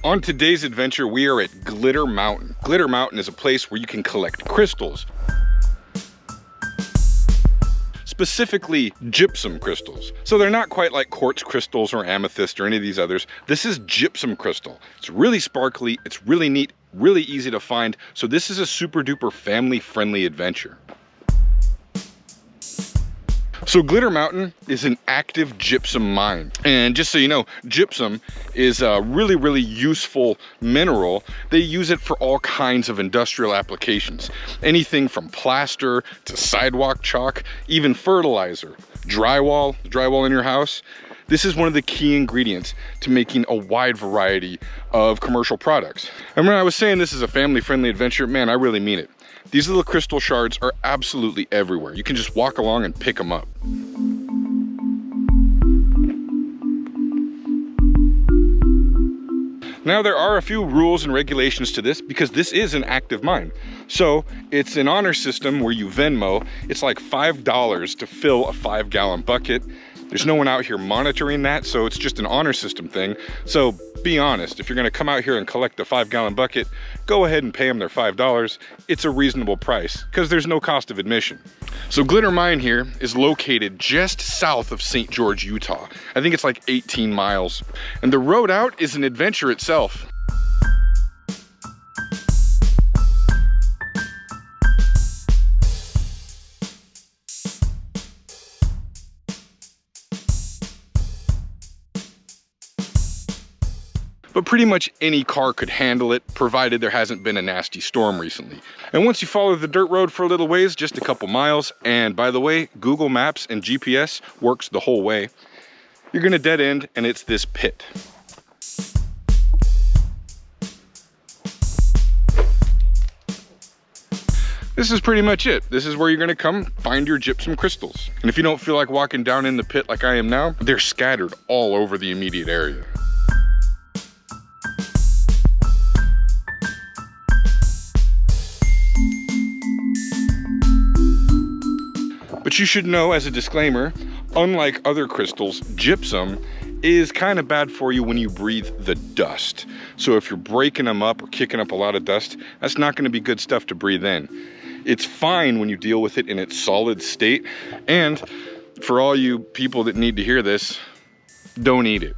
On today's adventure, we are at Glitter Mountain. Glitter Mountain is a place where you can collect crystals. Specifically gypsum crystals. So they're not quite like quartz crystals or amethyst or any of these others. This is gypsum crystal. It's really sparkly, it's really neat, really easy to find. So this is a super duper family friendly adventure. So Glitter Mountain is an active gypsum mine. And just so you know, gypsum is a really, really useful mineral. They use it for all kinds of industrial applications. Anything from plaster to sidewalk chalk, even fertilizer, drywall in your house. This is one of the key ingredients to making a wide variety of commercial products. And when I was saying this is a family-friendly adventure, man, I really mean it. These little crystal shards are absolutely everywhere. You can just walk along and pick them up. Now there are a few rules and regulations to this because this is an active mine. So it's an honor system where you Venmo. It's like $5 to fill a 5-gallon bucket. There's no one out here monitoring that, so it's just an honor system thing. So be honest, if you're gonna come out here and collect a 5-gallon bucket, go ahead and pay them their $5. It's a reasonable price because there's no cost of admission. So Glitter Mine here is located just south of St. George, Utah. I think it's like 18 miles. And the road out is an adventure itself. But pretty much any car could handle it, provided there hasn't been a nasty storm recently. And once you follow the dirt road for a little ways, just a couple miles, and by the way, Google Maps and GPS works the whole way, you're gonna dead end and it's this pit. This is pretty much it. This is where you're gonna come find your gypsum crystals. And if you don't feel like walking down in the pit like I am now, they're scattered all over the immediate area. But you should know as a disclaimer, unlike other crystals, gypsum is kind of bad for you when you breathe the dust. So if you're breaking them up or kicking up a lot of dust, that's not going to be good stuff to breathe in. It's fine when you deal with it in its solid state. And for all you people that need to hear this, don't eat it.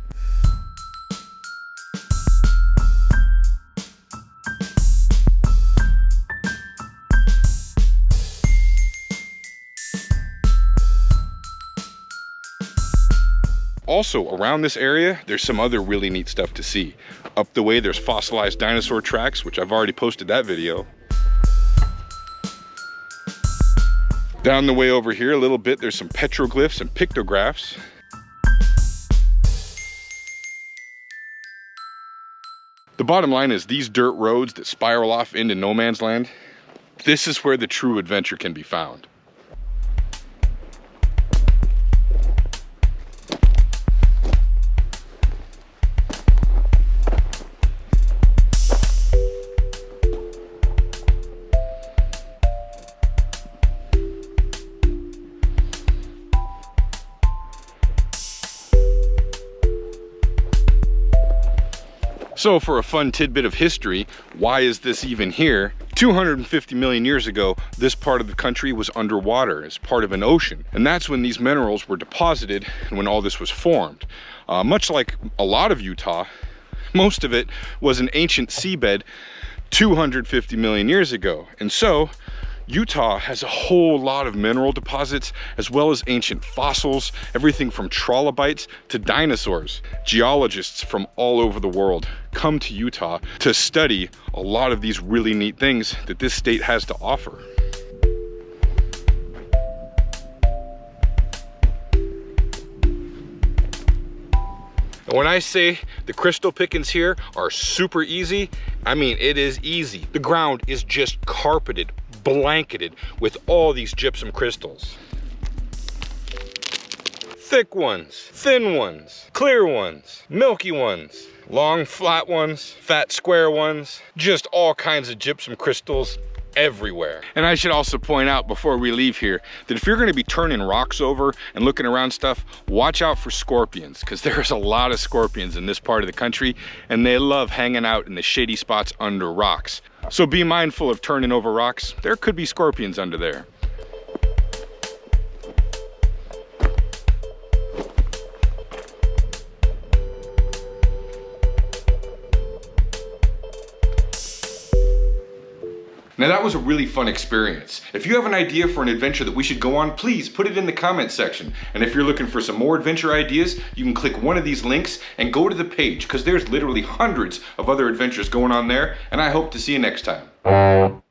Also, around this area, there's some other really neat stuff to see. Up the way, there's fossilized dinosaur tracks, which I've already posted that video. Down the way over here a little bit, there's some petroglyphs and pictographs. The bottom line is these dirt roads that spiral off into no man's land, this is where the true adventure can be found. So for a fun tidbit of history, why is this even here? 250 million years ago, this part of the country was underwater as part of an ocean. And that's when these minerals were deposited and when all this was formed. Much like a lot of Utah, most of it was an ancient seabed 250 million years ago. And so Utah has a whole lot of mineral deposits as well as ancient fossils, everything from trilobites to dinosaurs. Geologists from all over the world come to Utah to study a lot of these really neat things that this state has to offer. When I say the crystal pickings here are super easy, I mean it is easy. The ground is just carpeted, blanketed with all these gypsum crystals. Thick ones, thin ones, clear ones, milky ones, long flat ones, fat square ones, just all kinds of gypsum crystals everywhere. And I should also point out before we leave here that if you're going to be turning rocks over and looking around stuff, watch out for scorpions, because there's a lot of scorpions in this part of the country and they love hanging out in the shady spots under rocks. So be mindful of turning over rocks. There could be scorpions under there. Now that was a really fun experience. If you have an idea for an adventure that we should go on, please put it in the comment section. And if you're looking for some more adventure ideas, you can click one of these links and go to the page, because there's literally hundreds of other adventures going on there, and I hope to see you next time.